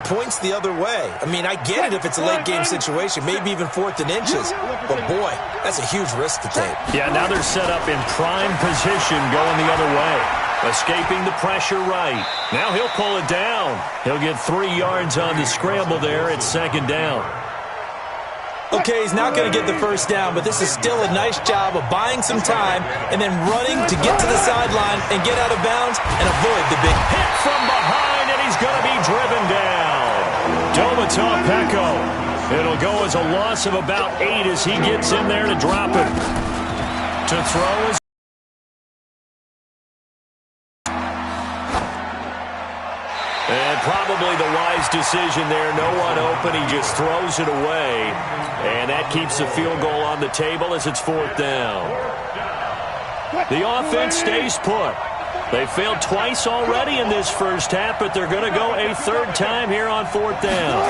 Points the other way. I mean, I get it if it's a late-game situation, maybe even 4th and inches. But, boy, that's a huge risk to take. Yeah, now they're set up in prime position going the other way. Escaping the pressure right. Now he'll pull it down. He'll get 3 yards on the scramble there. It's 2nd down. Okay, he's not going to get the first down, but this is still a nice job of buying some time and then running to get to the sideline and get out of bounds and avoid the big hit from behind, and he's going to be driven down. Domatov Peko. It'll go as a loss of about 8 as he gets in there to drop it. To throw is and probably the wise decision there. No one open. He just throws it away. And that keeps the field goal on the table as it's 4th down. The offense stays put. They failed twice already in this first half, but they're going to go a 3rd time here on 4th down.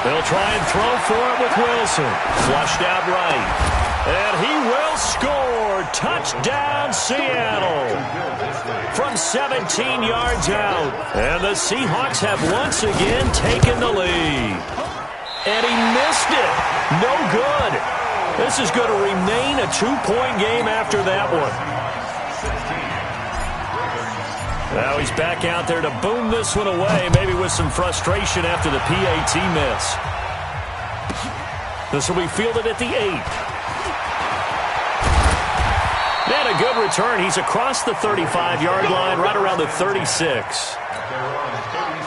They'll try and throw for it with Wilson. Flushed out right. And he will score. Touchdown, Seattle. From 17 yards out. And the Seahawks have once again taken the lead. And he missed it. No good. This is going to remain a 2-point game after that one. Now he's back out there to boom this one away, maybe with some frustration after the PAT miss. This will be fielded at the 8. And a good return. He's across the 35-yard line, right around the 36.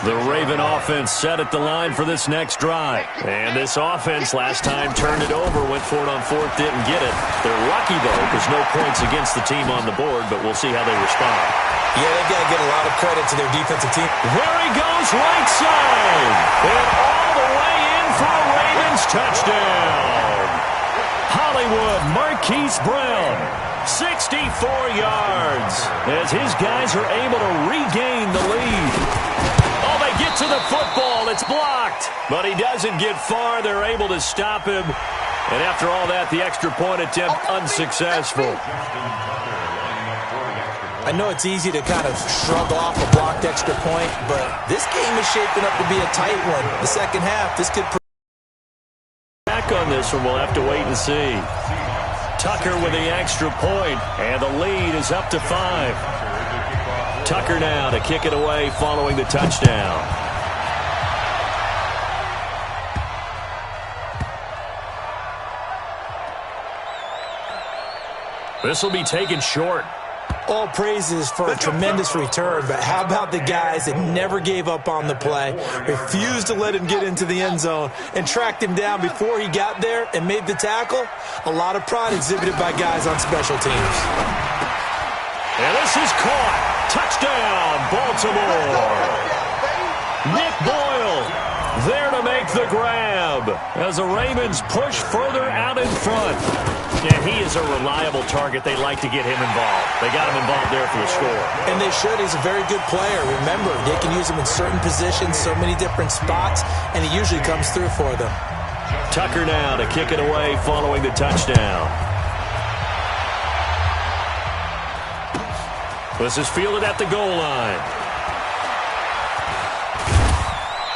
The Raven offense set at the line for this next drive. And this offense last time turned it over, went for it on 4th, didn't get it. They're lucky, though, because no points against the team on the board, but we'll see how they respond. Yeah, they've got to get a lot of credit to their defensive team. There he goes, right side. And all the way in for a Ravens touchdown. Hollywood Marquise Brown, 64 yards, as his guys are able to regain the lead. Oh, they get to the football. It's blocked. But he doesn't get far. They're able to stop him. And after all that, the extra point attempt unsuccessful. I know it's easy to kind of shrug off a blocked extra point, but this game is shaping up to be a tight one. The second half, this could... Back on this one, we'll have to wait and see. Tucker with the extra point, and the lead is up to 5. Tucker now to kick it away following the touchdown. This will be taken short. All praises for a tremendous return, but how about the guys that never gave up on the play, refused to let him get into the end zone, and tracked him down before he got there and made the tackle? A lot of pride exhibited by guys on special teams. And this is caught. Touchdown, Baltimore. Nick Boyle there to make the grab as the Ravens push further out in front. Yeah, he is a reliable target. They like to get him involved. They got him involved there for the score. And they should. He's a very good player. Remember, they can use him in certain positions, so many different spots, and he usually comes through for them. Tucker now to kick it away following the touchdown. This is fielded at the goal line.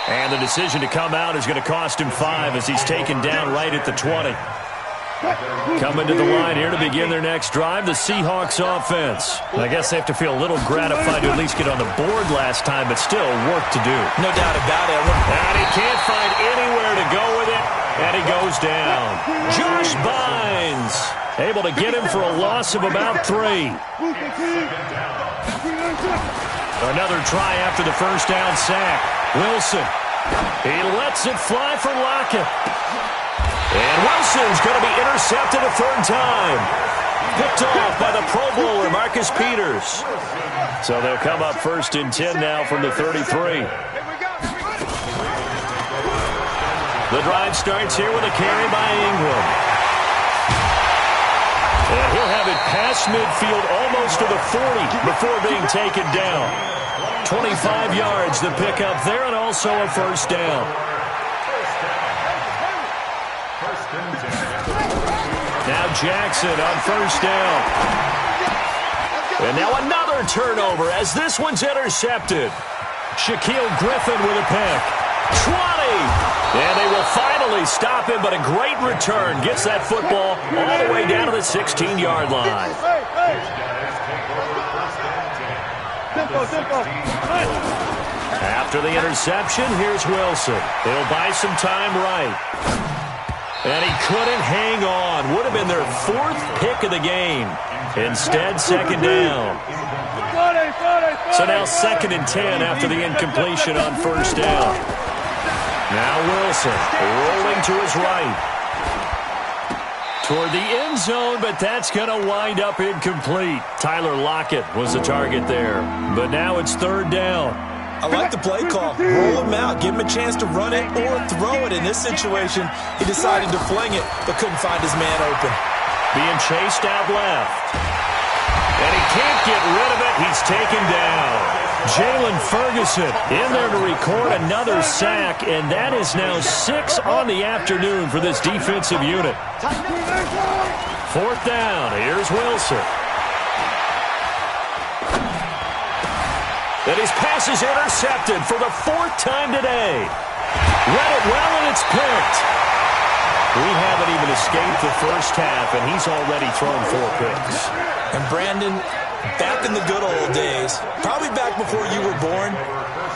And the decision to come out is going to cost him 5 as he's taken down right at the 20. Coming to the line here to begin their next drive, the Seahawks offense. I guess they have to feel a little gratified to at least get on the board last time, but still work to do. No doubt about it. And he can't find anywhere to go with it, and he goes down. Josh Bynes able to get him for a loss of about 3. Another try after the first down sack. Wilson. He lets it fly for Lockett. And Wilson's going to be intercepted a 3rd time. Picked off by the Pro Bowler, Marcus Peters. So they'll come up 1st and 10 now from the 33. The drive starts here with a carry by Ingram. And he'll have it past midfield almost to the 40 before being taken down. 25 yards to pick up there and also a 1st down. Now Jackson on 1st down. And now another turnover as this one's intercepted. Shaquille Griffin with a pick. 20! And they will finally stop him, but a great return. Gets that football all the way down to the 16-yard line. After the interception, here's Wilson. He'll buy some time right. And he couldn't hang on. Would have been their 4th pick of the game. Instead, second down. So now 2nd and 10 after the incompletion on first down. Now Wilson rolling to his right. Toward the end zone, but that's going to wind up incomplete. Tyler Lockett was the target there. But now it's 3rd down. I like the play call. Roll him out. Give him a chance to run it or throw it. In this situation, he decided to fling it, but couldn't find his man open. Being chased out left. And he can't get rid of it. He's taken down. Jalen Ferguson in there to record another sack, and that is now 6 on the afternoon for this defensive unit. 4th down. Here's Wilson. And his pass is intercepted for the 4th time today. Read it well, and it's picked. We haven't even escaped the first half, and he's already thrown 4 picks. And Brandon, back in the good old days, probably back before you were born,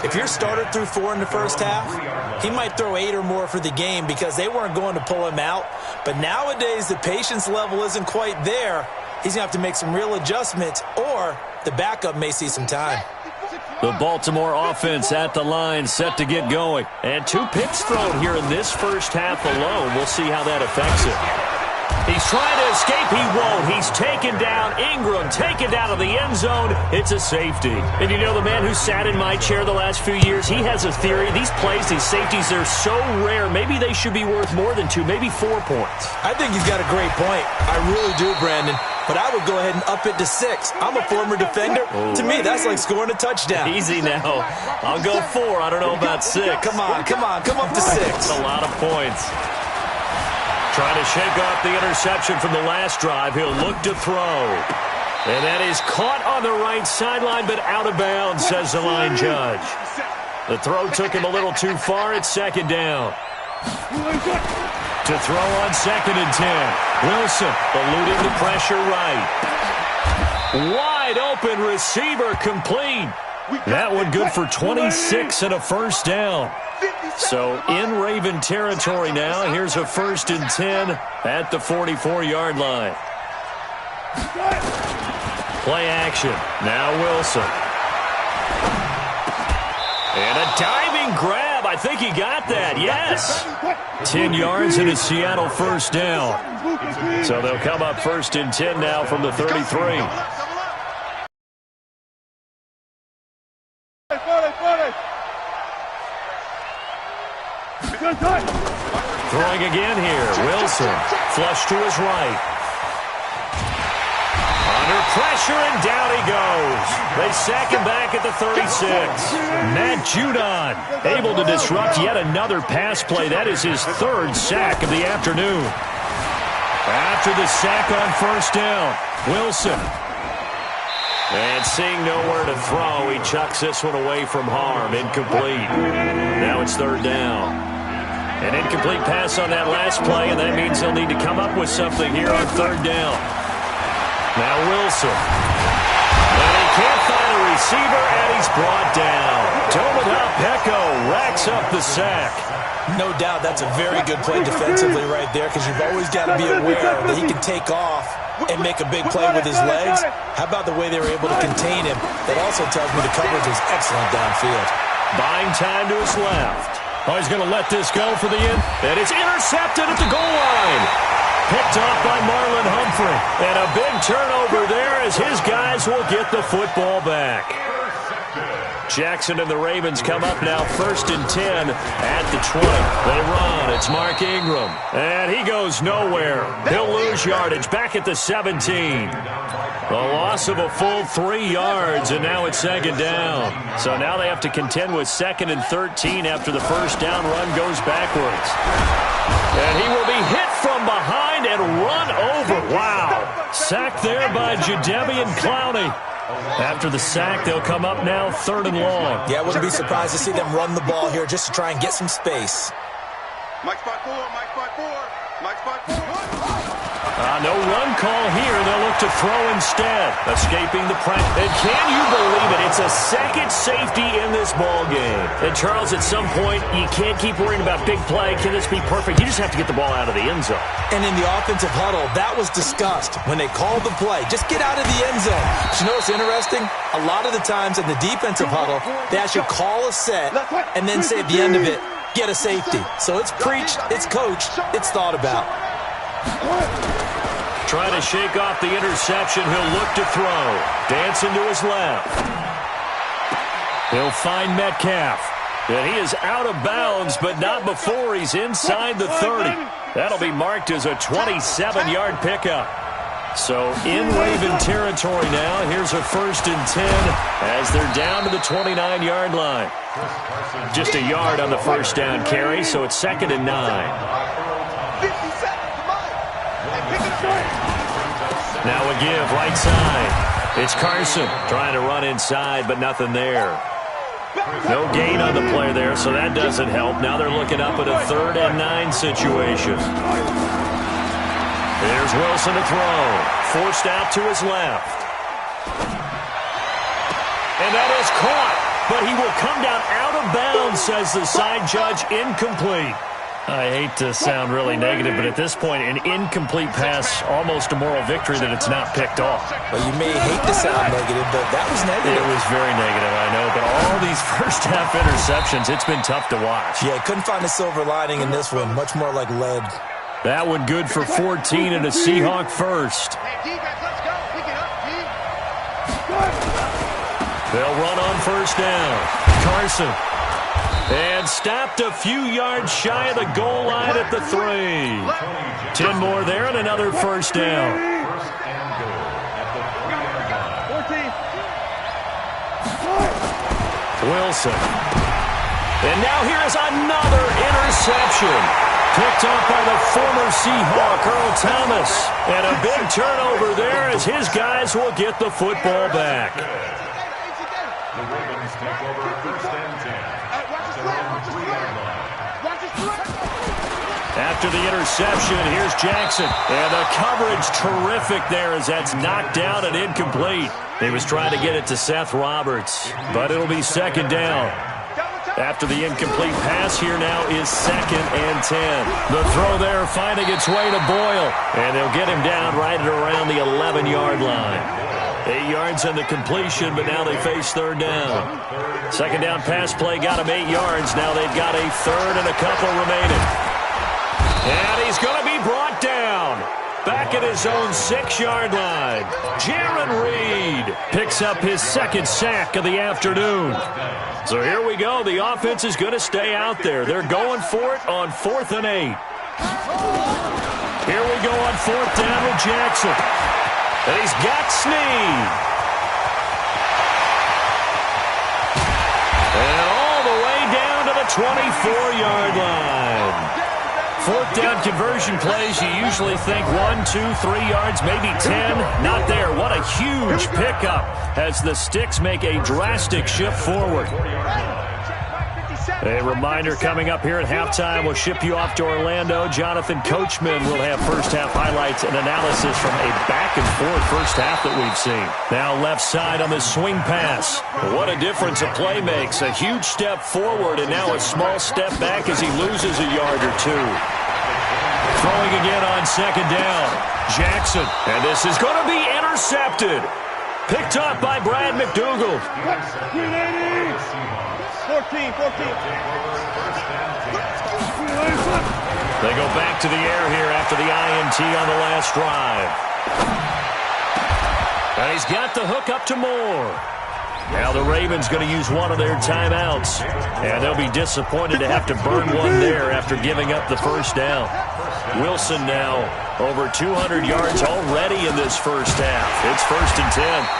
if your starter threw 4 in the first half, he might throw 8 or more for the game because they weren't going to pull him out. But nowadays, the patience level isn't quite there. He's going to have to make some real adjustments, or the backup may see some time. The Baltimore offense at the line, set to get going. And 2 picks thrown here in this first half alone. We'll see how that affects it. He's trying to escape. He won't. He's taken down. Ingram taken down to the end zone. It's a safety. And you know, the man who sat in my chair the last few years, he has a theory. These plays, these safeties, they're so rare. Maybe they should be worth more than 2, maybe 4 points. I think he's got a great point. I really do, Brandon. But I would go ahead and up it to 6. I'm a former defender. Ooh. To me, that's like scoring a touchdown. Easy now. I'll go 4. I don't know about 6. Come on. Come up to 6. That's a lot of points. Trying to shake off the interception from the last drive. He'll look to throw. And that is caught on the right sideline, but out of bounds, says the line judge. The throw took him a little too far. It's 2nd down. To throw on 2nd and 10. Wilson eluding the pressure right. Wide open receiver complete. That one good for 26 and a first down. So in Raven territory now. Here's a 1st and 10 at the 44-yard line. Play action. Now Wilson. And a diving grab. I think he got that. Yes. 10 yards and a Seattle first down. So they'll come up 1st and 10 now from the 33. Throwing again here. Wilson. Flush to his right. Under pressure, and down he goes. They sack him back at the 36. Matt Judon able to disrupt yet another pass play. That is his 3rd sack of the afternoon. After the sack on first down, Wilson. And seeing nowhere to throw, he chucks this one away from harm. Incomplete. Now it's 3rd down. An incomplete pass on that last play, and that means they'll need to come up with something here on 3rd down. Now Wilson. And he can't find a receiver, and he's brought down. Dominic Pecco racks up the sack. No doubt that's a very good play defensively right there, because you've always got to be aware that he can take off and make a big play with his legs. How about the way they were able to contain him? That also tells me the coverage was excellent downfield. Buying time to his left. Oh, he's going to let this go for the end. And it's intercepted at the goal line. Picked off by Marlon Humphrey. And a big turnover there as his guys will get the football back. Jackson and the Ravens come up now 1st and 10 at the 20. They run. It's Mark Ingram. And he goes nowhere. He'll lose yardage back at the 17. A loss of a full 3 yards, and now it's 2nd down. So now they have to contend with 2nd and 13 after the first down run goes backwards. And he will be hit from behind and run over. Wow. Sacked there by Jadeveon Clowney. After the sack, they'll come up now 3rd and long. Yeah, I wouldn't be surprised to see them run the ball here just to try and get some space. Mike spot 4, Mike spot 4, Mike spot 4. No run call here. They'll look to throw instead. Escaping the pressure. And can you believe it? It's a second safety in this ball game. And Charles, at some point, you can't keep worrying about big play. Can this be perfect? You just have to get the ball out of the end zone. And in the offensive huddle, that was discussed when they called the play. Just get out of the end zone. But you know what's interesting? A lot of the times in the defensive huddle, they actually call a set and then say at the end of it, get a safety. So it's preached, it's coached, it's thought about. Trying to shake off the interception. He'll look to throw. Dancing to his left. He'll find Metcalf. And he is out of bounds, but not before he's inside the 30. That'll be marked as a 27-yard pickup. So in Raven territory now. Here's a 1st and 10 as they're down to the 29-yard line. Just a yard on the first down carry, so it's 2nd and 9. Now a give, right side. It's Carson trying to run inside, but nothing there. No gain on the play there, so that doesn't help. Now they're looking up at a 3rd and 9 situation. There's Wilson to throw. Forced out to his left. And that is caught, but he will come down out of bounds, says the side judge. Incomplete. I hate to sound really negative, but at this point, an incomplete pass, almost a moral victory that it's not picked off. Well, you may hate to sound negative, but that was negative. It was very negative, I know, but all these first-half interceptions, it's been tough to watch. Yeah, couldn't find a silver lining in this one, much more like lead. That one good for 14 and a Seahawk first. They'll run on first down. Carson. And stopped a few yards shy of the goal line at the 3. 10 more there and another first down. Wilson. And now here is another interception. Picked up by the former Seahawk, Earl Thomas. And a big turnover there as his guys will get the football back. The Ravens take over 1st and 10. After the interception, here's Jackson. And the coverage terrific there as that's knocked down and incomplete. He was trying to get it to Seth Roberts, but it'll be 2nd down. After the incomplete pass, here now is 2nd and 10. The throw there finding its way to Boyle. And they'll get him down right at around the 11-yard line. 8 yards on the completion, but now they face 3rd down. 2nd down pass play got him 8 yards. Now they've got a 3rd and a couple remaining. And he's going to be brought down. Back at his own 6-yard line. Jaron Reed picks up his 2nd sack of the afternoon. So here we go. The offense is going to stay out there. They're going for it on 4th and 8. Here we go on 4th down with Jackson. And he's got Snead. And all the way down to the 24-yard line. 4th down conversion plays, you usually think 1, 2, 3 yards, maybe 10. Not there. What a huge pickup as the Sticks make a drastic shift forward. A reminder coming up here at halftime, we'll ship you off to Orlando. Jonathan Coachman will have first-half highlights and analysis from a back-and-forth first half that we've seen. Now left side on the swing pass. What a difference a play makes. A huge step forward and now a small step back as he loses a yard or 2. Throwing again on 2nd down. Jackson. And this is going to be intercepted. Picked up by Brad McDougald. 14. They go back to the air here after the INT on the last drive. And he's got the hook up to Moore. Now the Ravens going to use one of their timeouts. And they'll be disappointed to have to burn one there after giving up the first down. Wilson now over 200 yards already in this first half. It's 1st and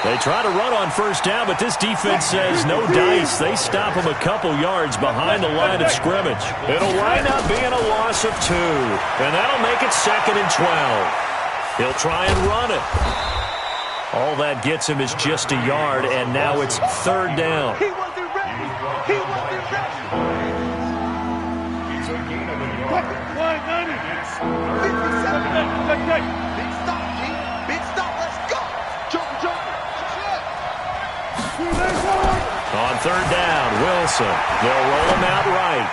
10. They try to run on first down, but this defense says no dice. They stop him a couple yards behind the line of scrimmage. It'll wind up being a loss of 2. And that'll make it 2nd and 12. He'll try and run it. All that gets him is just a yard, and now it's third down. He wasn't ready. He wasn't ready. It's a gain of a yard. 100. Big stop, G. Big stop. Let's go. Jump. On third down, Wilson. They'll roll him out right.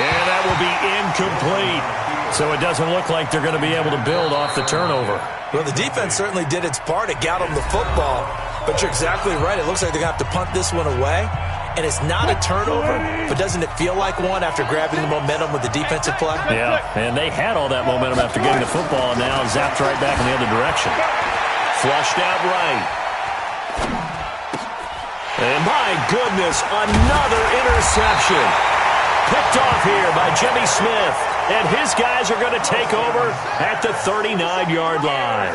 And that will be incomplete. So it doesn't look like they're going to be able to build off the turnover. Well, the defense certainly did its part. It got them the football. But you're exactly right. It looks like they're going to have to punt this one away. And it's not a turnover, but doesn't it feel like one after grabbing the momentum with the defensive play? Yeah, and they had all that momentum after getting the football, and now zapped right back in the other direction. Flushed out right. And my goodness, another interception. Picked off here by Jimmy Smith. And his guys are going to take over at the 39-yard line.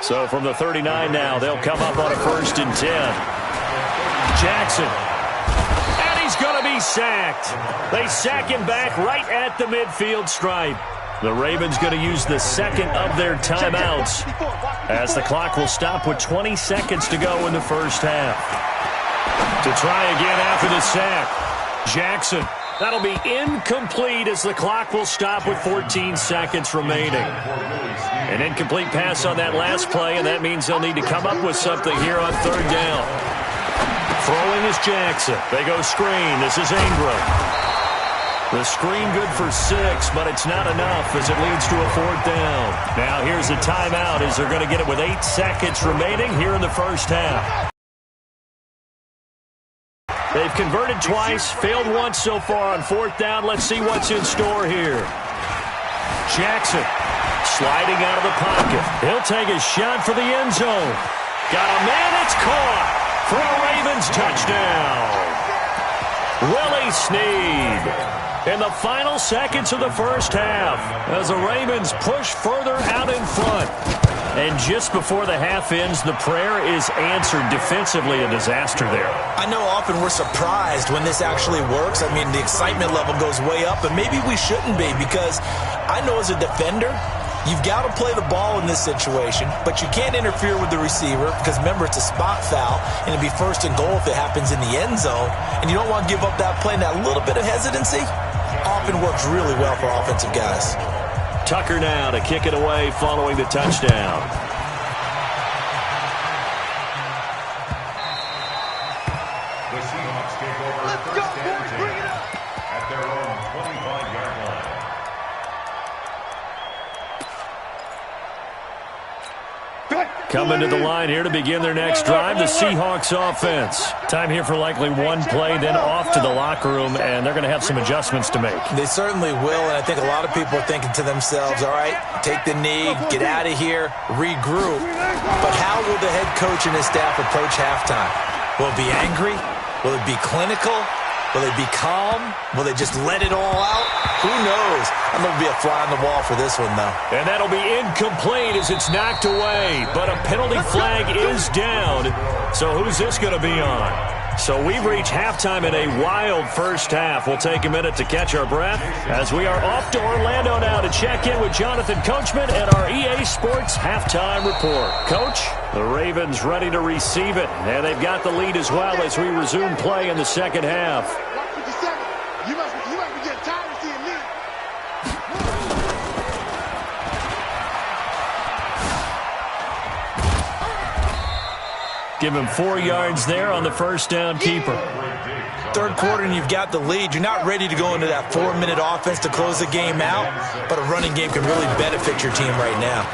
So from the 39 now, they'll come up on a 1st and 10. Jackson. And he's going to be sacked. They sack him back right at the midfield stripe. The Ravens going to use the second of their timeouts as the clock will stop with 20 seconds to go in the first half. To try again after the sack. Jackson. That'll be incomplete as the clock will stop with 14 seconds remaining. An incomplete pass on that last play, and that means they'll need to come up with something here on third down. Throwing is Jackson. They go screen. This is Ingram. The screen good for 6, but it's not enough as it leads to a 4th down. Now here's a timeout as they're going to get it with 8 seconds remaining here in the first half. They've converted twice, failed once so far on 4th down. Let's see what's in store here. Jackson sliding out of the pocket. He'll take a shot for the end zone. Got a man, it's caught for a Ravens touchdown. Willie Snead in the final seconds of the first half as the Ravens push further out in front. And just before the half ends, the prayer is answered. Defensively, a disaster there. I know often we're surprised when this actually works. I mean, the excitement level goes way up, and maybe we shouldn't be because I know as a defender, you've got to play the ball in this situation, but you can't interfere with the receiver because, remember, it's a spot foul, and it'd be 1st and goal if it happens in the end zone, and you don't want to give up that play. And that little bit of hesitancy often works really well for offensive guys. Tucker now to kick it away following the touchdown. The Seahawks take over first and 10 at their own 25-yard line. Coming to the line here to begin their next drive, the Seahawks offense. Time here for likely one play, then off to the locker room, and they're going to have some adjustments to make. They certainly will, and I think a lot of people are thinking to themselves, all right, take the knee, get out of here, regroup. But how will the head coach and his staff approach halftime? Will it be angry? Will it be clinical? Will they be calm? Will they just let it all out? Who knows? I'm going to be a fly on the wall for this one, though. And that'll be incomplete as it's knocked away. But a penalty flag is down. So who's this going to be on? So we've reached halftime in a wild first half. We'll take a minute to catch our breath as we are off to Orlando now to check in with Jonathan Coachman and our EA Sports Halftime Report. Coach, the Ravens ready to receive it, and they've got the lead as well as we resume play in the second half. You must be getting tired of seeing me. Give him 4 yards there on the first down keeper. Third quarter and you've got the lead. You're not ready to go into that 4-minute offense to close the game out, but a running game can really benefit your team right now.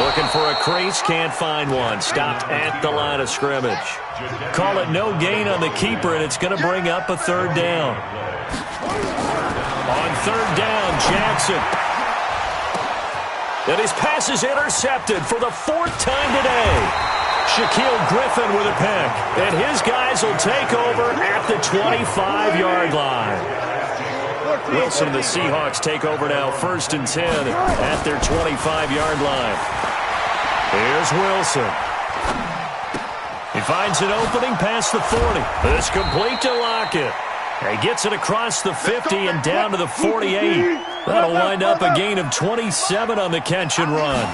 Looking for a crease, can't find one. Stopped at the line of scrimmage. Call it no gain on the keeper, and it's going to bring up a third down. On third down, Jackson. And his pass is intercepted for the 4th time today. Shaquille Griffin with a pick. And his guys will take over at the 25-yard line. Wilson and the Seahawks take over now, 1st and 10 at their 25-yard line. Here's Wilson. He finds an opening past the 40. It's complete to Lockett. He gets it across the 50 and down to the 48. That'll wind up a gain of 27 on the catch and run.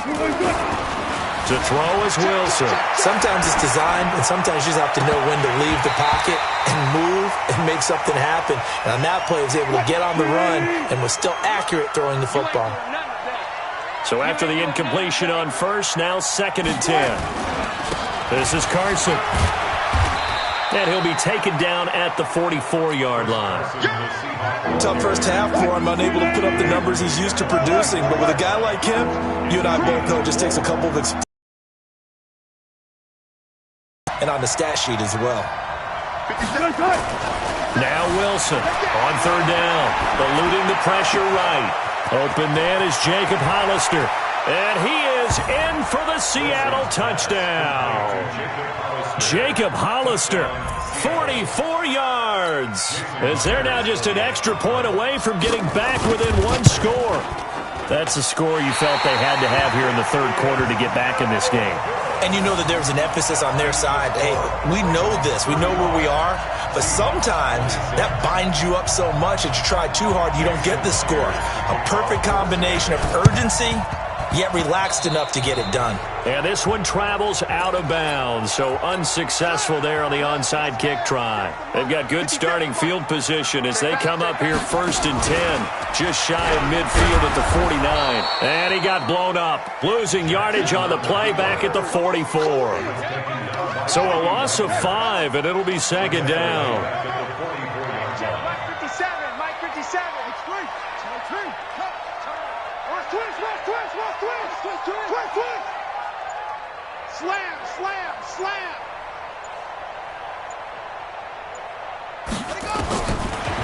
To throw is Wilson. Sometimes it's designed, and sometimes you just have to know when to leave the pocket and move and make something happen. And on that play, he was able to get on the run and was still accurate throwing the football. So after the incompletion on first, now 2nd and 10. This is Carson. And he'll be taken down at the 44-yard line. Tough first half for him, unable to put up the numbers he's used to producing. But with a guy like him, you and I both know it just takes a couple of and on the stat sheet as well. Now Wilson on 3rd down, eluding the pressure right. Open man is Jacob Hollister, and he is in for the Seattle touchdown. Jacob Hollister, 44 yards. As they're now just an extra point away from getting back within 1 score. That's a score you felt they had to have here in the 3rd quarter to get back in this game. And you know that there's an emphasis on their side. Hey, we know this. We know where we are. But sometimes that binds you up so much that you try too hard, you don't get the score. A perfect combination of urgency, yet relaxed enough to get it done. And this one travels out of bounds, so unsuccessful there on the onside kick try. They've got good starting field position as they come up here 1st and 10, just shy of midfield at the 49. And he got blown up, losing yardage on the play back at the 44. So a loss of 5, and it'll be 2nd down. Mike 57, Mike 57. It's three. Twist. Slam.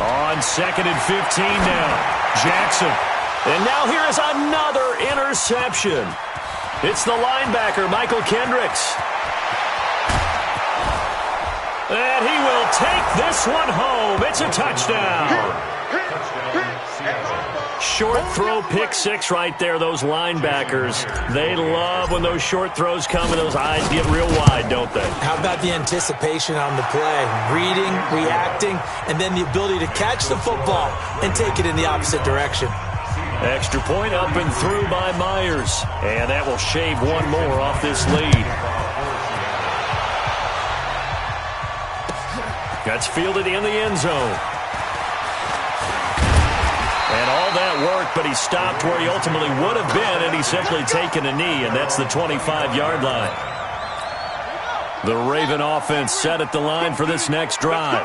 On 2nd and 15 now, Jackson. And now here is another interception. It's the linebacker, Michael Kendricks. And he will take this one home. It's a touchdown. Short throw, pick 6 right there. Those linebackers, they love when those short throws come and those eyes get real wide, don't they? How about the anticipation on the play? Reading, reacting, and then the ability to catch the football and take it in the opposite direction. Extra point up and through by Myers. And that will shave one more off this lead. That's fielded in the end zone. And all that work, but he stopped where he ultimately would have been, and he's simply taken a knee, and that's the 25-yard line. The Raven offense set at the line for this next drive.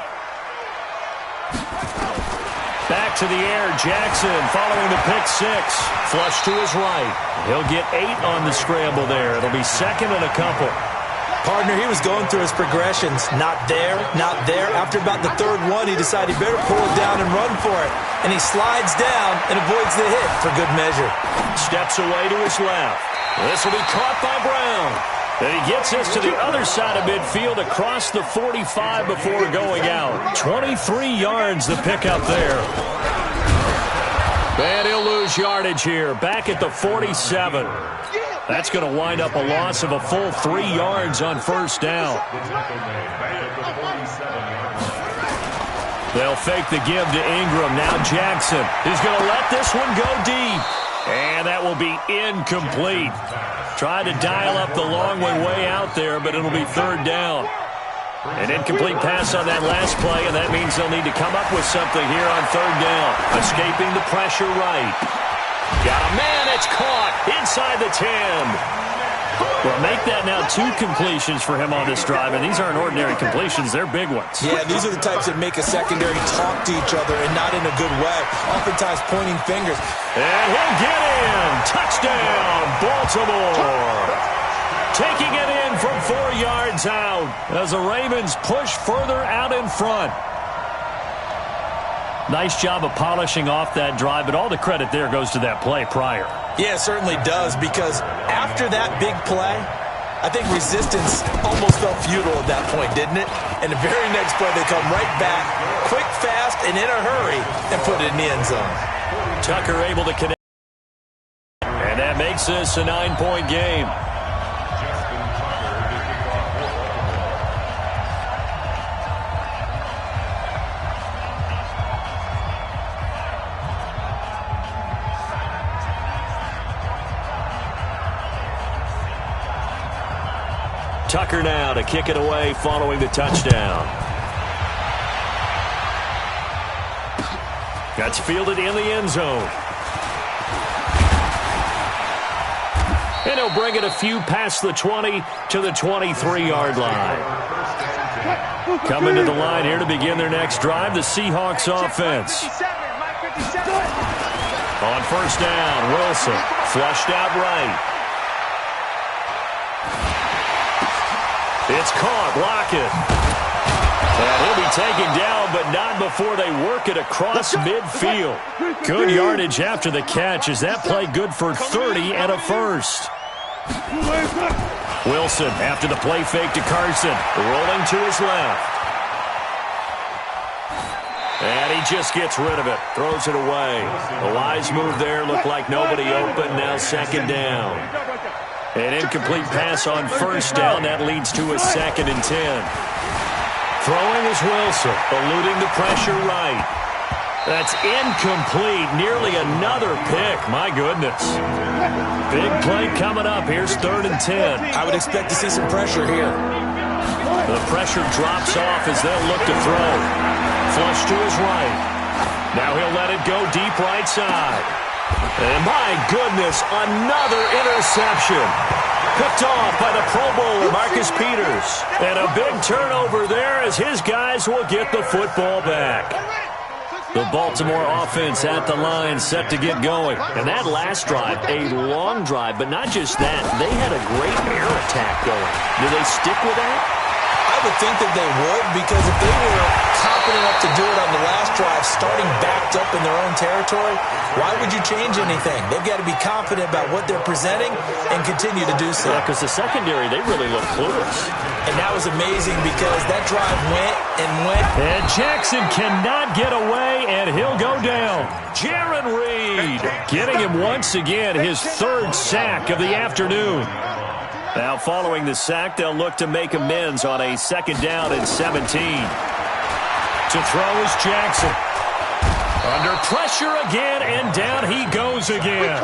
Back to the air, Jackson following the pick 6. Flush to his right. He'll get 8 on the scramble there. It'll be 2nd and a couple. Partner, he was going through his progressions. Not there. After about the 3rd one, he decided he better pull it down and run for it. And he slides down and avoids the hit for good measure. Steps away to his left. This will be caught by Brown. And he gets this to the other side of midfield across the 45 before going out. 23 yards the pickup there. And he'll lose yardage here. Back at the 47. That's going to wind up a loss of a full 3 yards on 1st down. They'll fake the give to Ingram. Now Jackson is going to let this one go deep. And that will be incomplete. Tried to dial up the long way out there, but it'll be 3rd down. An incomplete pass on that last play, and that means they'll need to come up with something here on 3rd down. Escaping the pressure right. Got a man, it's caught inside the 10. Well, make that now 2 completions for him on this drive, and these aren't ordinary completions, they're big ones. Yeah, these are the types that make a secondary talk to each other and not in a good way. Oftentimes pointing fingers. And he'll get in. Touchdown, Baltimore. Taking it in from 4 yards out as the Ravens push further out in front. Nice job of polishing off that drive, but all the credit there goes to that play prior. Yeah, it certainly does, because after that big play, I think resistance almost felt futile at that point, didn't it? And the very next play, they come right back, quick, fast, and in a hurry, and put it in the end zone. Tucker able to connect. And that makes this a 9-point game. Tucker now to kick it away following the touchdown. That's fielded in the end zone. And he'll bring it a few past the 20 to the 23-yard line. Coming to the line here to begin their next drive, the Seahawks offense. On first down, Wilson flushed out right. It's caught, Lockett. And he'll be taken down, but not before they work it across midfield. Good yardage after the catch as that play good for 30 and a first. Wilson after the play fake to Carson, rolling to his left. And he just gets rid of it, throws it away. A wise move there, looked like nobody open, now second down. An incomplete pass on first down, that leads to a 2nd and 10. Throwing is Wilson, eluding the pressure right. That's incomplete, nearly another pick, my goodness. Big play coming up, here's 3rd and 10. I would expect to see some pressure here. The pressure drops off as they'll look to throw. Flush to his right. Now he'll let it go deep right side. And my goodness, another interception. Picked off by the Pro Bowler, Marcus Peters. And a big turnover there as his guys will get the football back. The Baltimore offense at the line, set to get going. And that last drive, a long drive, but not just that. They had a great air attack going. Do they stick with that? I would think that they would, because if they were confident enough to do it on the last drive, starting backed up in their own territory, why would you change anything? They've got to be confident about what they're presenting and continue to do so. Yeah, because the secondary, they really look clueless. And that was amazing because that drive went and went. And Jackson cannot get away, and he'll go down. Jaron Reed getting him once again, his 3rd sack of the afternoon. Now following the sack, they'll look to make amends on a 2nd down and 17. To throw is Jackson. Under pressure again, and down he goes again.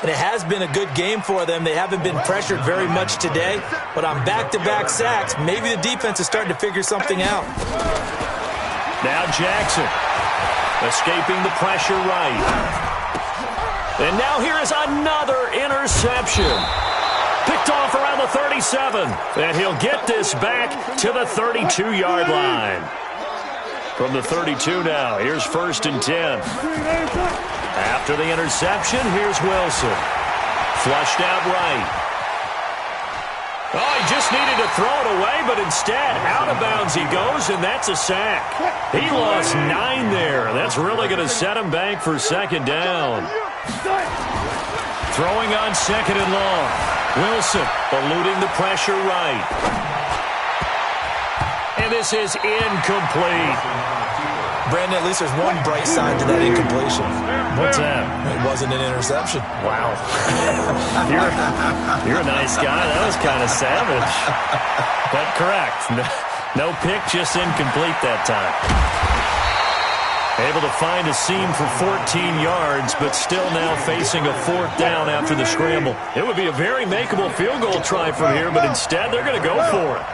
And it has been a good game for them. They haven't been pressured very much today, but on back-to-back sacks, maybe the defense is starting to figure something out. Now Jackson escaping the pressure right. And now here is another interception. Picked off around the 37. And he'll get this back to the 32-yard line. From the 32 now, here's 1st and 10. After the interception, here's Wilson. Flushed out right. Oh, he just needed to throw it away, but instead, out of bounds he goes, and that's a sack. He lost 9 there. That's really going to set him back for 2nd down. Throwing on 2nd and long. Wilson eluding the pressure right. And this is incomplete. Brandon, at least there's one bright side to that incompletion. What's that? It wasn't an interception. Wow. You're a nice guy. That was kind of savage. But correct. No pick, just incomplete that time. Able to find a seam for 14 yards, but still now facing a 4th down after the scramble. It would be a very makeable field goal try from here, but instead they're going to go for it.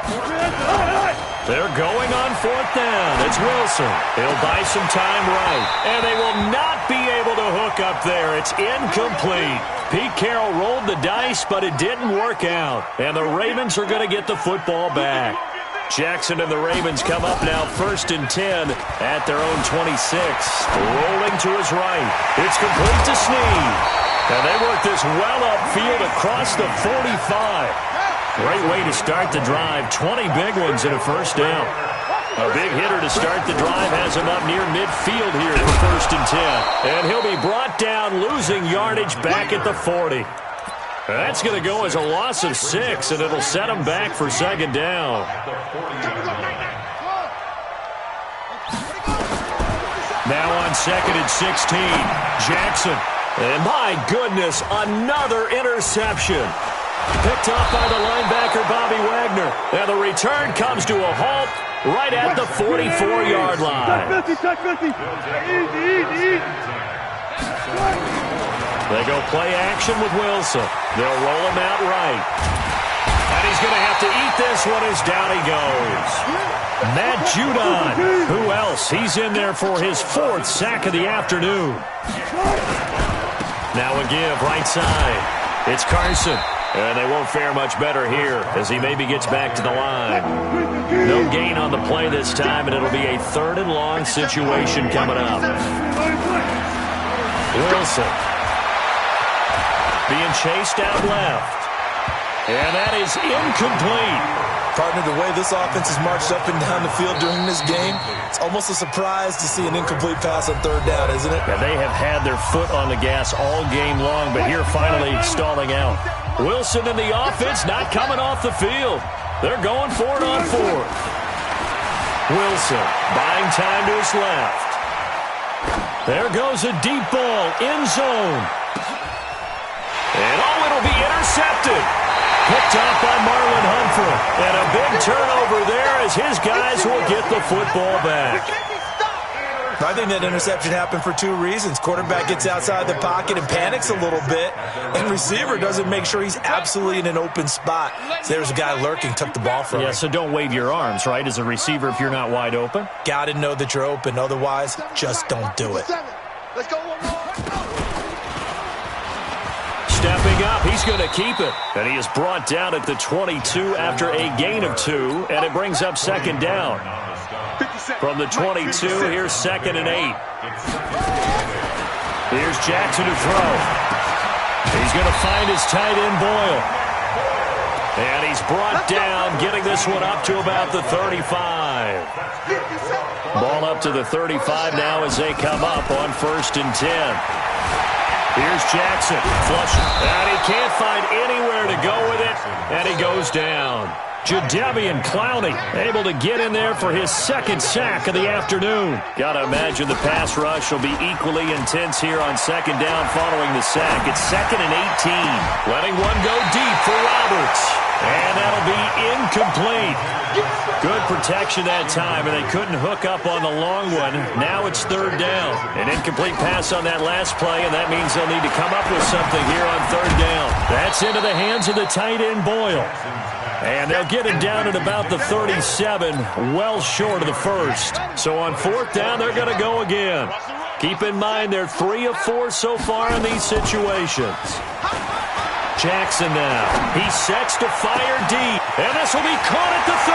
They're going on 4th down. It's Wilson. He'll buy some time right. And they will not be able to hook up there. It's incomplete. Pete Carroll rolled the dice, but it didn't work out. And the Ravens are going to get the football back. Jackson and the Ravens come up now 1st and 10 at their own 26. Rolling to his right. It's complete to Snead. And they work this well upfield across the 45. Great way to start the drive. 20 big ones in a 1st down. A big hitter to start the drive has him up near midfield here for 1st and 10. And he'll be brought down, losing yardage back at the 40. That's going to go as a loss of 6, and it'll set him back for 2nd down. Now on 2nd and 16, Jackson. And my goodness, another interception. Picked off by the linebacker, Bobby Wagner. And the return comes to a halt right at the 44-yard line. They go play action with Wilson. They'll roll him out right. And he's he's going to have to eat this one as down he goes. Matt Judon. Who else? He's in there for his 4th sack of the afternoon. Now a give right side. It's Carson. And they won't fare much better here as he maybe gets back to the line. No gain on the play this time, and it'll be a 3rd and long situation coming up. Wilson. Being chased out left. And that is incomplete. Partner, the way this offense has marched up and down the field during this game, it's almost a surprise to see an incomplete pass on 3rd down, isn't it? Yeah, they have had their foot on the gas all game long, but here finally stalling out. Wilson and the offense not coming off the field. They're going for it on 4th. Wilson buying time to his left. There goes a deep ball, end zone. And it'll be intercepted. Picked off by Marlon Humphrey. And a big turnover there as his guys will get the football back. I think that interception happened for 2 reasons. Quarterback gets outside the pocket and panics a little bit, and receiver doesn't make sure he's absolutely in an open spot. So there's a guy lurking, took the ball from him. Yeah, so don't wave your arms, right, as a receiver if you're not wide open? Got to know that you're open. Otherwise, just don't do it. Let's go one more. Stepping up, he's going to keep it. And he is brought down at the 22 after a gain of 2, and it brings up 2nd down. From the 22, here's 2nd and 8. Here's Jackson to throw. He's going to find his tight end, Boyle. And he's brought down, getting this one up to about the 35. Ball up to the 35 now as they come up on 1st and 10. Here's Jackson, flushing, and he can't find anywhere to go with it, and he goes down. Jadeveon Clowney able to get in there for his 2nd sack of the afternoon. Got to imagine the pass rush will be equally intense here on 2nd down following the sack. It's 2nd and 18. Letting one go deep for Roberts. And that'll be incomplete. Good protection that time, and they couldn't hook up on the long one. Now it's 3rd down. An incomplete pass on that last play, and that means they'll need to come up with something here on 3rd down. That's into the hands of the tight end, Boyle. And they'll get it down at about the 37, well short of the 1st. So on 4th down, they're going to go again. Keep in mind, they're 3 of 4 so far in these situations. Jackson now. He sets to fire deep. And this will be caught at the 30.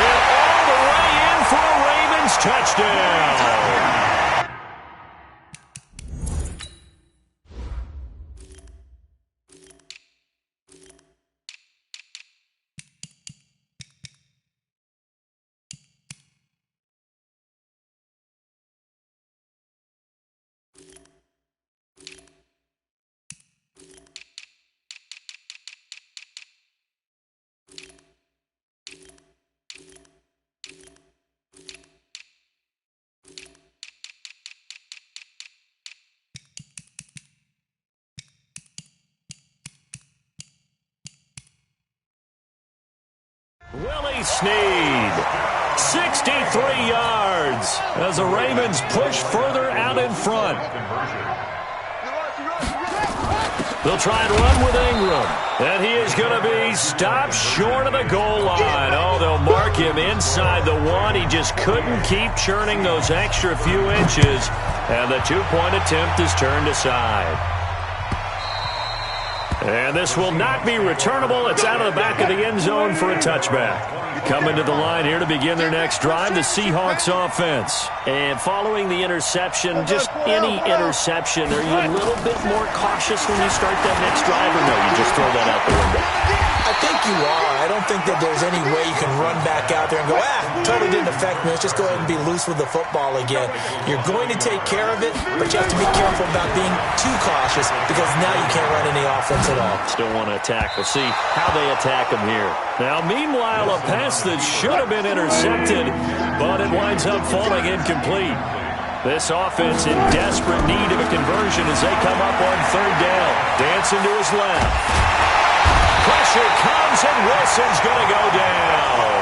And all the way in for a Ravens touchdown. Willie Snead, 63 yards as the Ravens push further out in front. They'll try and run with Ingram, and he is going to be stopped short of the goal line. Oh, they'll mark him inside the 1. He just couldn't keep churning those extra few inches, and the 2-point attempt is turned aside. And this will not be returnable. It's out of the back of the end zone for a touchback. Coming to the line here to begin their next drive, the Seahawks offense. And following the interception, just any interception, are you a little bit more cautious when you start that next drive, or no, you just throw that out the window? I think you are. I don't think that there's any way you can run back out there and go, totally didn't affect me. Let's just go ahead and be loose with the football again. You're going to take care of it, but you have to be careful about being too cautious because now you can't run any offense at all. Still want to attack. We'll see how they attack him here. Now, meanwhile, a pass that should have been intercepted, but it winds up falling incomplete. This offense in desperate need of a conversion as they come up on 3rd down. Dancing to his left. Pressure comes, and Wilson's going to go down.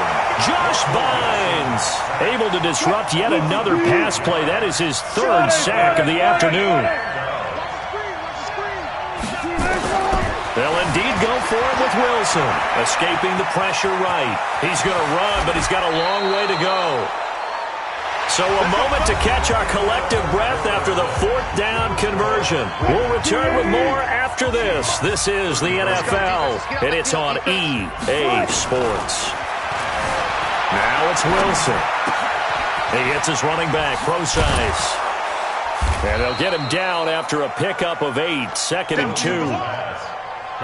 Josh Bynes able to disrupt yet another pass play. That is his 3rd sack of the afternoon. They'll indeed go for him with Wilson. Escaping the pressure right. He's going to run, but he's got a long way to go. So a moment to catch our collective breath after the fourth down conversion. We'll return with more after this. This is the NFL, and it's on EA Sports. Now it's Wilson. He hits his running back, Procise. And they'll get him down after a pickup of 8, 2nd and 2.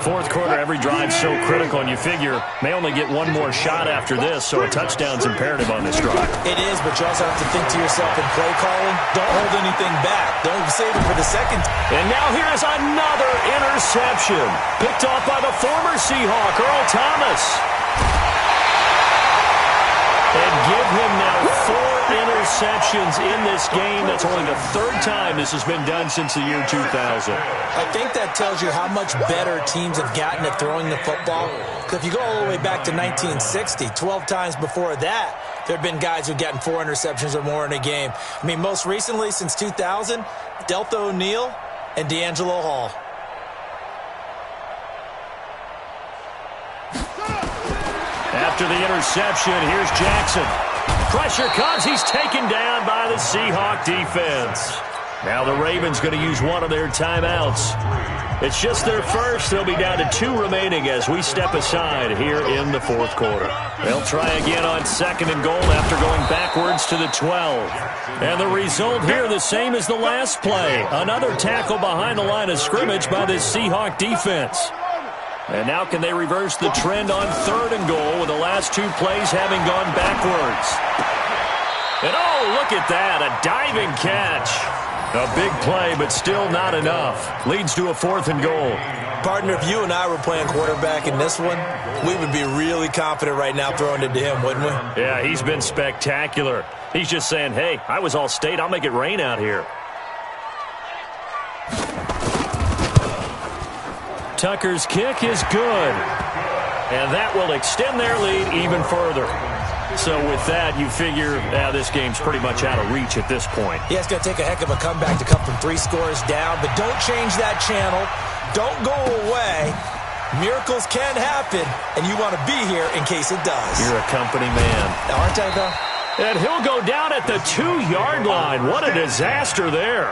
Fourth quarter, every drive so critical, and you figure may only get one more shot after this, so a touchdown's imperative on this drive. It is, but you also have to think to yourself in play calling, don't hold anything back. Don't save it for the second. And now here's another interception. Picked off by the former Seahawk, Earl Thomas. And give him now 4 interceptions in this game. That's only the 3rd time this has been done since the year 2000. I think that tells you how much better teams have gotten at throwing the football. Because if you go all the way back to 1960, 12 times before that, there have been guys who've gotten 4 interceptions or more in a game. I mean, most recently, since 2000, Deltha O'Neal and D'Angelo Hall. After the interception, here's Jackson. Pressure comes. He's taken down by the Seahawk defense. Now the Ravens going to use one of their timeouts. It's just their first. They'll be down to 2 remaining as we step aside here in the fourth quarter. They'll try again on 2nd and goal after going backwards to the 12. And the result here the same as the last play. Another tackle behind the line of scrimmage by this Seahawk defense. And now can they reverse the trend on 3rd and goal with the last 2 plays having gone backwards? And oh, look at that, a diving catch. A big play, but still not enough. Leads to a 4th and goal. Partner, if you and I were playing quarterback in this one, we would be really confident right now throwing it to him, wouldn't we? Yeah, he's been spectacular. He's just saying, hey, I was all state, I'll make it rain out here. Tucker's kick is good. And that will extend their lead even further. So with that, you figure this game's pretty much out of reach at this point. Yeah, it's going to take a heck of a comeback to come from 3 scores down, but don't change that channel. Don't go away. Miracles can happen, and you want to be here in case it does. You're a company man. Aren't I, though? And he'll go down at the 2-yard line. What a disaster there.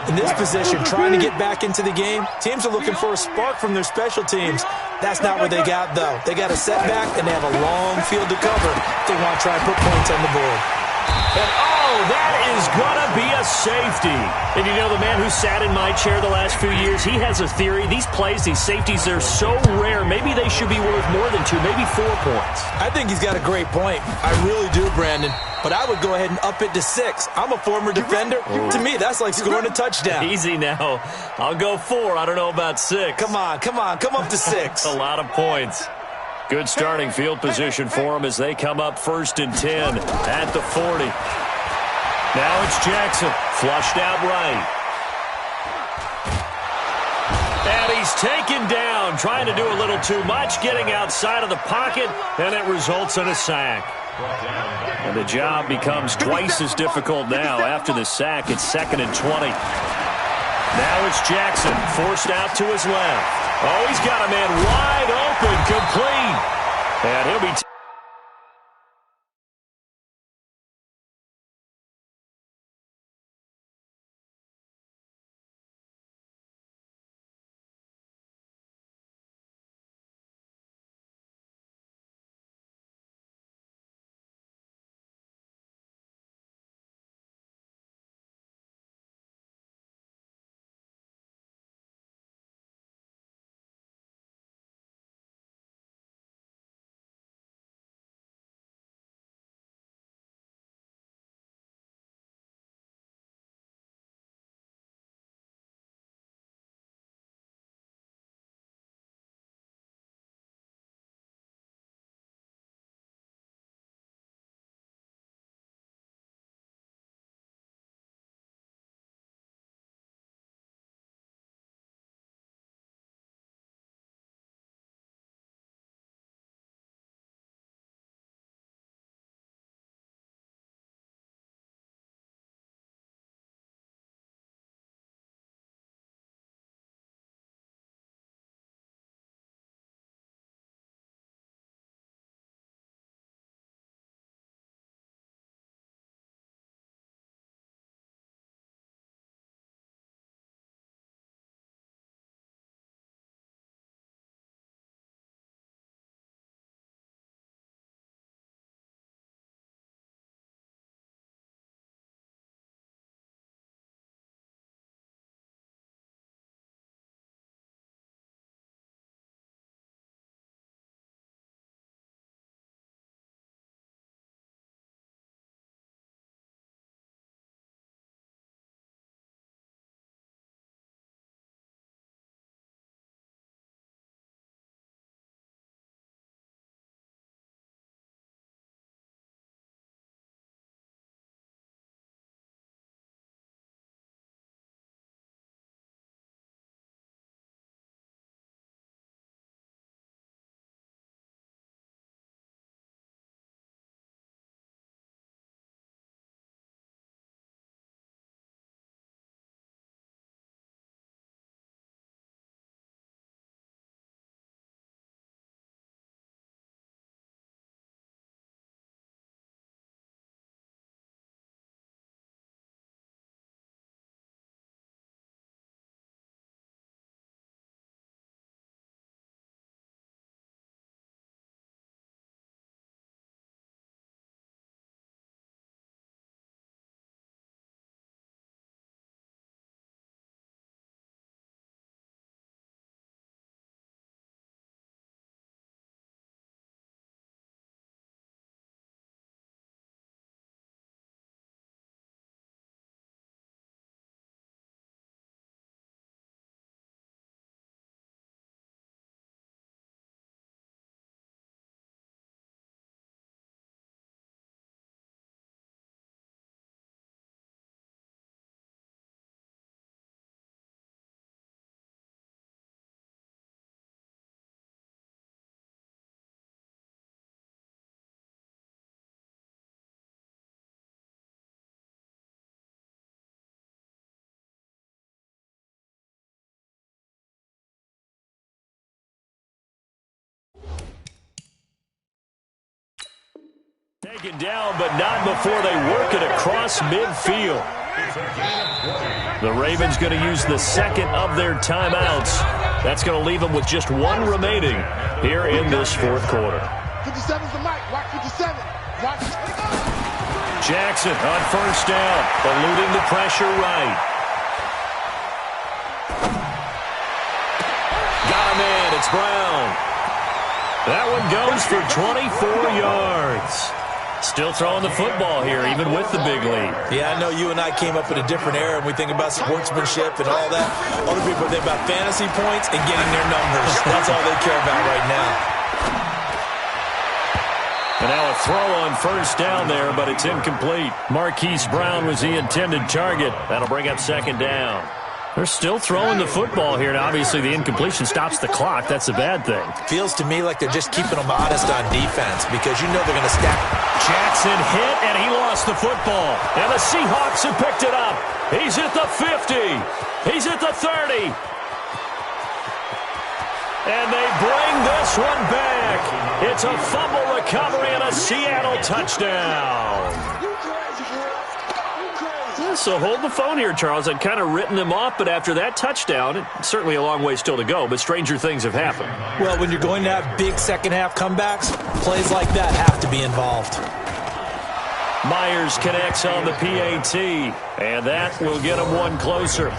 In this position, trying to get back into the game, teams are looking for a spark from their special teams. That's not what they got, though. They got a setback, and they have a long field to cover if they want to try and put points on the board. And oh, that is going to be a safety. And you know, the man who sat in my chair the last few years, he has a theory. These plays, these safeties, they're so rare. Maybe they should be worth more than 2, maybe 4 points. I think he's got a great point. I really do, Brandon. But I would go ahead and up it to 6. I'm a former defender. To me, that's like scoring a touchdown. Easy now. I'll go 4. I don't know about 6. Come on. Come up to 6. A lot of points. Good starting field position for them as they come up 1st and 10 at the 40. Now it's Jackson, flushed out right. And he's taken down, trying to do a little too much, getting outside of the pocket, and it results in a sack. And the job becomes twice as difficult now. After the sack, it's 2nd and 20. Now it's Jackson, forced out to his left. Oh, he's got a man wide open, complete. And he'll be Taken down, but not before they work it across midfield. The Ravens going to use the second of their timeouts. That's going to leave them with just one remaining here in this fourth quarter. 57's the mic. Watch 57. Watch. Jackson on first down, eluding the pressure right. Got a man. It's Brown. That one goes for 24 yards. Still throwing the football here, even with the big lead. Yeah, I know you and I came up in a different era, and we think about sportsmanship and all that. Other people think about fantasy points and getting their numbers. That's all they care about right now. And now a throw on first down there, but it's incomplete. Marquise Brown was the intended target. That'll bring up second down. They're still throwing the football here, and obviously the incompletion stops the clock. That's a bad thing. Feels to me like they're just keeping them honest on defense because you know they're going to stack. Jackson hit, and he lost the football. And the Seahawks have picked it up. He's at the 50. He's at the 30. And they bring this one back. It's a fumble recovery and a Seattle touchdown. So hold the phone here, Charles. I'd kind of written them off, but after that touchdown, it's certainly a long way still to go, but stranger things have happened. Well, when you're going to have big second-half comebacks, plays like that have to be involved. Myers connects on the PAT, and that will get him one closer.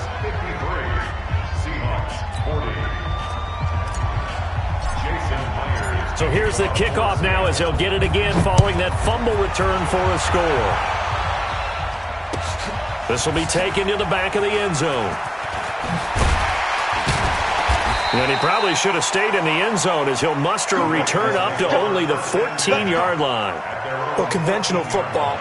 So here's the kickoff now as he'll get it again following that fumble return for a score. This will be taken to the back of the end zone. And he probably should have stayed in the end zone as he'll muster a return up to only the 14-yard line. Well, conventional football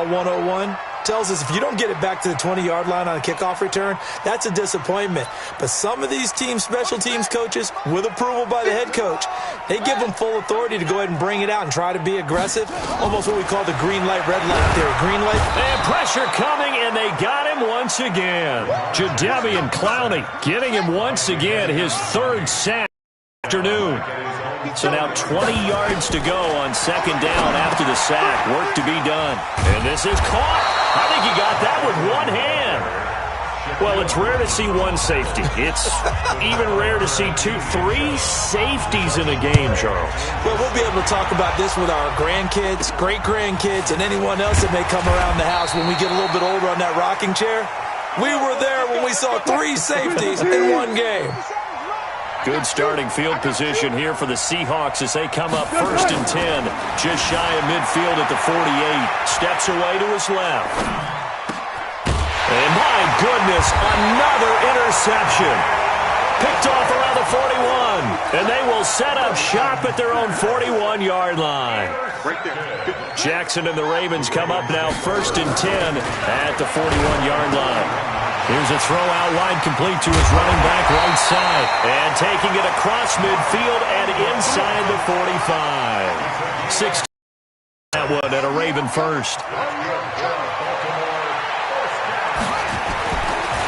101, tells us if you don't get it back to the 20-yard line on a kickoff return, that's a disappointment. But some of these teams, special teams coaches, with approval by the head coach, they give them full authority to go ahead and bring it out and try to be aggressive, almost what we call the green light, red light theory. Green light. And pressure coming, and they got him once again. Jadeveon Clowney getting him once again, his third sack afternoon. So now 20 yards to go on second down after the sack. Work to be done. And this is caught. I think he got that with one hand. Well, it's rare to see one safety. It's even rare to see three safeties in a game, Charles. Well, we'll be able to talk about this with our grandkids, great-grandkids, and anyone else that may come around the house when we get a little bit older on that rocking chair. We were there when we saw three safeties in one game. Good starting field position here for the Seahawks as they come up 1st and 10. Just shy of midfield at the 48. Steps away to his left. And my goodness, another interception. Picked off around the 41. And they will set up shop at their own 41-yard line. Jackson and the Ravens come up now 1st and 10 at the 41-yard line. Here's a throw out wide complete to his running back right side. And taking it across midfield and inside the 45. 6 that one at a Raven first.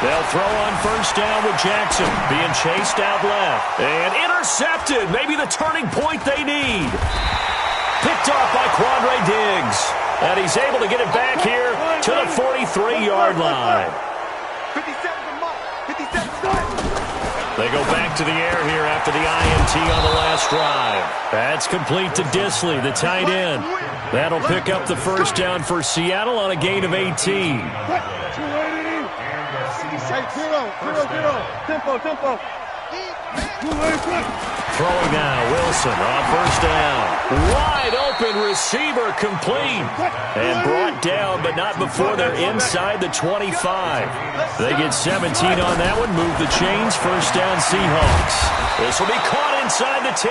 They'll throw on first down with Jackson being chased out left. And intercepted. Maybe the turning point they need. Picked off by Quandre Diggs. And he's able to get it back here to the 43-yard line. They go back to the air here after the INT on the last drive. That's complete to Disley, the tight end. That'll pick up the first down for Seattle on a gain of 18. Tempo. Throwing now, Wilson on first down. Wide open receiver complete. And brought down, but not before they're inside the 25. They get 17 on that one, move the chains, first down Seahawks. This will be caught inside the 10.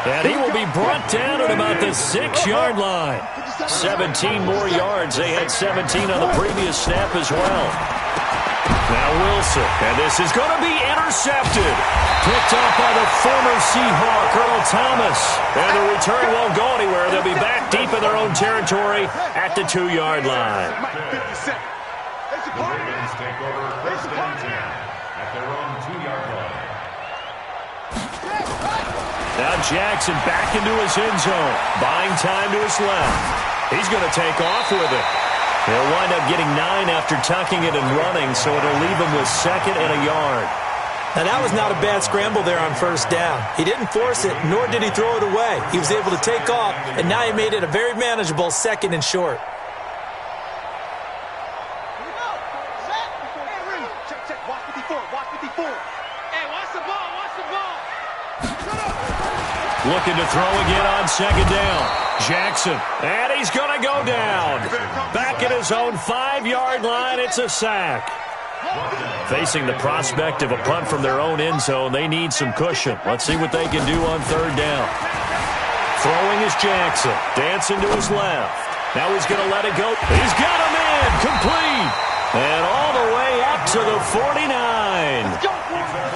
And he will be brought down at about the 6-yard line. 17 more yards. They had 17 on the previous snap as well. Now Wilson, and this is going to be intercepted. Picked up by the former Seahawk, Earl Thomas. And the return won't go anywhere. They'll be back deep in their own territory at the 2-yard line. The Ravens take over 1st and 10 at their own 2-yard line. Now Jackson back into his end zone. Buying time to his left. He's going to take off with it. He'll wind up getting 9 after tucking it and running, so it'll leave him with 2nd and a yard. Now, that was not a bad scramble there on 1st down. He didn't force it, nor did he throw it away. He was able to take off, and now he made it a very manageable 2nd and short. Looking to throw again on 2nd down. Jackson, and he's going to go down. Back at his own 5-yard line, it's a sack. Facing the prospect of a punt from their own end zone, they need some cushion. Let's see what they can do on 3rd down. Throwing is Jackson. Dancing to his left. Now he's going to let it go. He's got him in. Complete. And all the way up to the 49.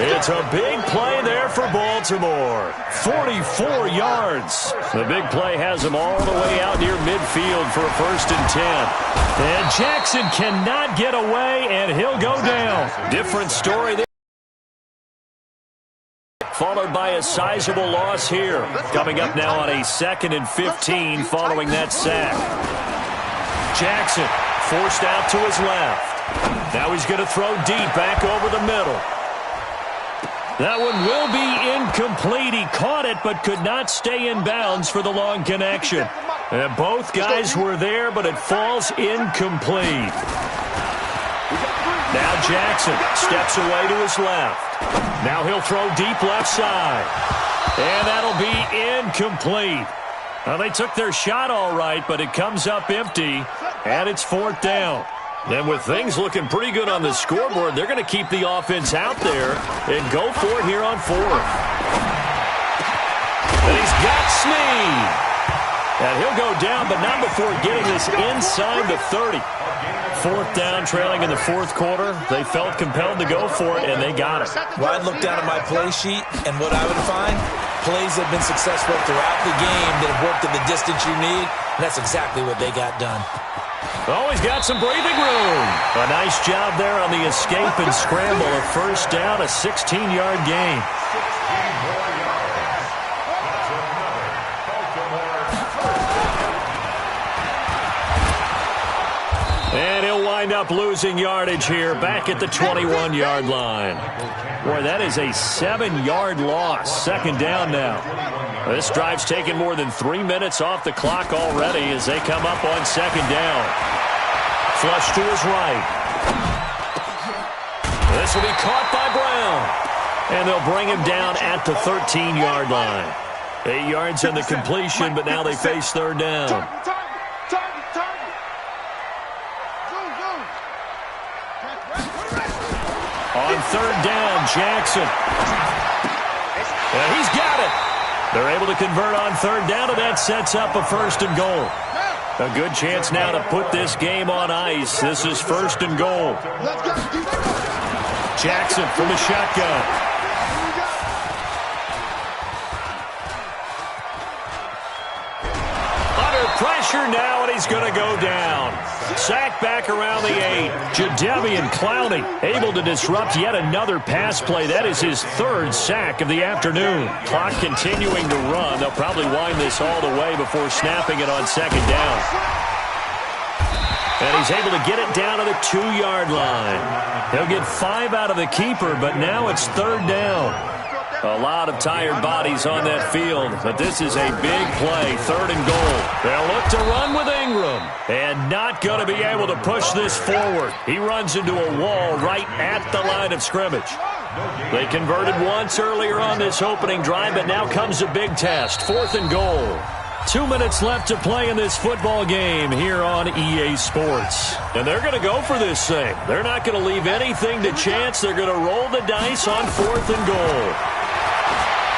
It's a big play there for Baltimore. 44 yards. The big play has him all the way out near midfield for a 1st and 10. And Jackson cannot get away, and he'll go down. Different story there. Followed by a sizable loss here. Coming up now on a 2nd and 15 following that sack. Jackson forced out to his left. Now he's going to throw deep back over the middle. That one will be incomplete. He caught it but could not stay in bounds for the long connection. And both guys were there, but it falls incomplete. Now Jackson steps away to his left. Now he'll throw deep left side. And that'll be incomplete. Well, they took their shot all right, but it comes up empty, and it's 4th down. And with things looking pretty good on the scoreboard, they're going to keep the offense out there and go for it here on 4th. And he's got Snead. And he'll go down, but not before getting this inside the 30. 4th down, trailing in the 4th quarter. They felt compelled to go for it, and they got it. Well, I'd look down at my play sheet, and what I would find, plays that have been successful throughout the game that have worked at the distance you need, and that's exactly what they got done. Oh, he's got some breathing room. A nice job there on the escape and scramble. A 1st down, a 16-yard gain. And he'll wind up losing yardage here back at the 21-yard line. Boy, that is a 7-yard loss. 2nd down now. This drive's taken more than 3 minutes off the clock already as they come up on 2nd down. Flush to his right. This will be caught by Brown. And they'll bring him down at the 13-yard line. 8 yards on the completion, but now they face 3rd down. On 3rd down, Jackson. And he's got it. They're able to convert on 3rd down, and that sets up a 1st and goal. A good chance now to put this game on ice. This is 1st and goal. Jackson from the shotgun. Under pressure now, and he's going to go down. Sack back around the 8. Jadeveon Clowney able to disrupt yet another pass play. That is his 3rd sack of the afternoon. Clock continuing to run. They'll probably wind this all the way before snapping it on 2nd down. And he's able to get it down to the 2-yard line. He'll get 5 out of the keeper, but now it's 3rd down. A lot of tired bodies on that field, but this is a big play, 3rd and goal. They'll look to run with Ingram, and not going to be able to push this forward. He runs into a wall right at the line of scrimmage. They converted once earlier on this opening drive, but now comes a big test, 4th and goal. 2 minutes left to play in this football game here on EA Sports. And they're going to go for this thing. They're not going to leave anything to chance. They're going to roll the dice on 4th and goal.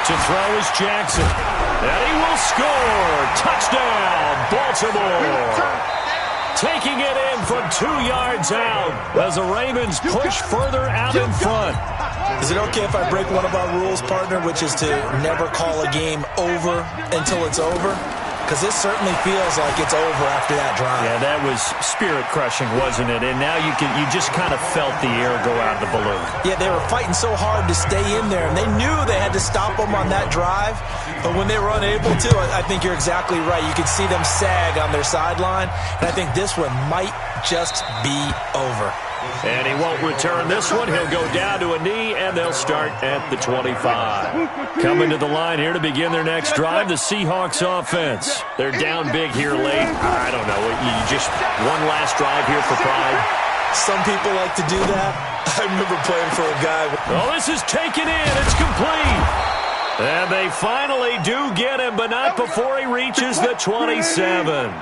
To throw is Jackson. And he will score. Touchdown, Baltimore. Taking it in from 2 yards out as the Ravens push further out in front. Is it okay if I break one of our rules, partner, which is to never call a game over until it's over? because this certainly feels like it's over after that drive. Yeah, that was spirit-crushing, wasn't it? And now you just kind of felt the air go out of the balloon. Yeah, they were fighting so hard to stay in there, and they knew they had to stop them on that drive. But when they were unable to, I think you're exactly right. You could see them sag on their sideline, and I think this one might just be over. And he won't return this one. He'll go down to a knee, and they'll start at the 25. Coming to the line here to begin their next drive, the Seahawks offense. They're down big here late. I don't know. You just one last drive here for pride. Some people like to do that. I remember playing for a guy. Oh, this is taken in. It's complete. And they finally do get him, but not before he reaches the 27.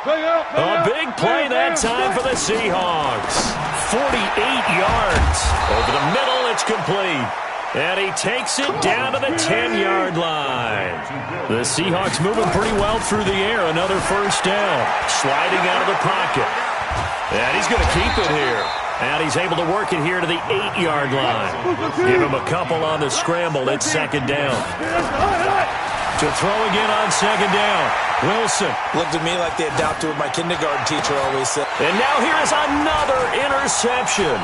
A big play that time for the Seahawks. 48 yards. Over the middle, it's complete. And he takes it down to the 10-yard line. The Seahawks moving pretty well through the air. Another first down. Sliding out of the pocket. And he's going to keep it here. And he's able to work it here to the 8-yard line. Give him a couple on the scramble. It's second down. To throw again on second down. Wilson. Looked at me like they adopted what my kindergarten teacher always said. And now here is another interception.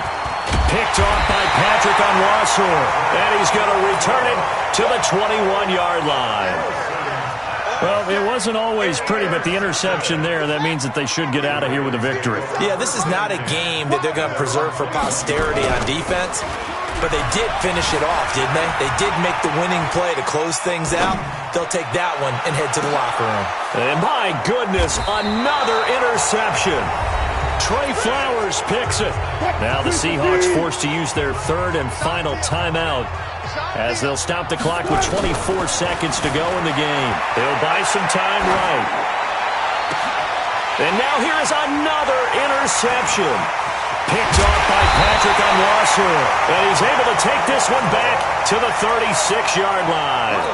Picked off by Patrick on Wasser. And he's going to return it to the 21-yard line. Well, it wasn't always pretty, but the interception there, that means that they should get out of here with a victory. Yeah, this is not a game that they're going to preserve for posterity on defense. But they did finish it off, didn't they? They did make the winning play to close things out. They'll take that one and head to the locker room. And my goodness, another interception. Trey Flowers picks it. Now the Seahawks forced to use their third and final timeout as they'll stop the clock with 24 seconds to go in the game. They'll buy some time right. And now here is another interception. Picked off by Patrick on Wasser. And he's able to take this one back to the 36-yard line.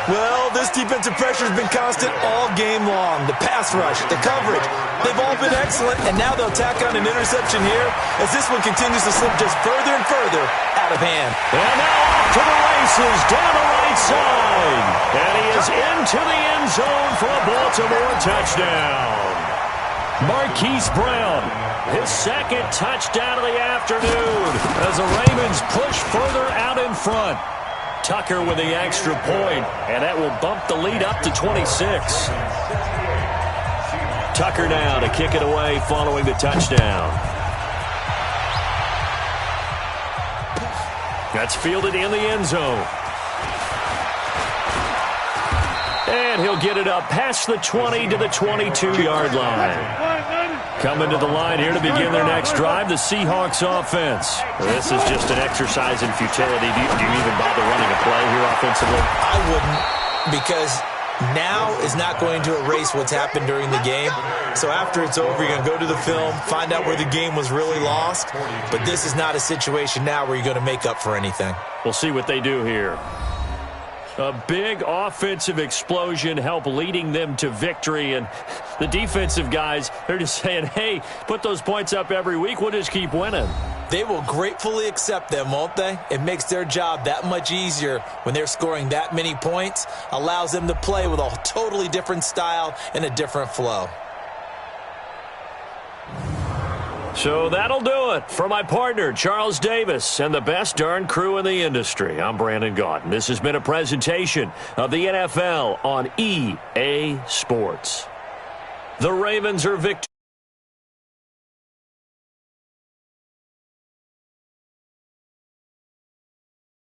Well, this defensive pressure has been constant all game long. The pass rush, the coverage, they've all been excellent, and now they'll tack on an interception here as this one continues to slip just further and further out of hand. And now off to the races down the right side. And he is into the end zone for a Baltimore touchdown. Marquise Brown, his second touchdown of the afternoon as the Ravens push further out in front. Tucker with the extra point, and that will bump the lead up to 26. Tucker now to kick it away following the touchdown. That's fielded in the end zone. And he'll get it up past the 20 to the 22-yard line. Coming to the line here to begin their next drive, the Seahawks offense. This is just an exercise in futility. Do you even bother running a play here offensively? I wouldn't, because now is not going to erase what's happened during the game. So after it's over, you're going to go to the film, find out where the game was really lost. But this is not a situation now where you're going to make up for anything. We'll see what they do here. A big offensive explosion help leading them to victory. And the defensive guys, they're just saying, hey, put those points up every week. We'll just keep winning. They will gratefully accept them, won't they? It makes their job that much easier when they're scoring that many points. Allows them to play with a totally different style and a different flow. So that'll do it for my partner, Charles Davis, and the best darn crew in the industry. I'm Brandon Gaudin. This has been a presentation of the NFL on EA Sports. The Ravens are victorious.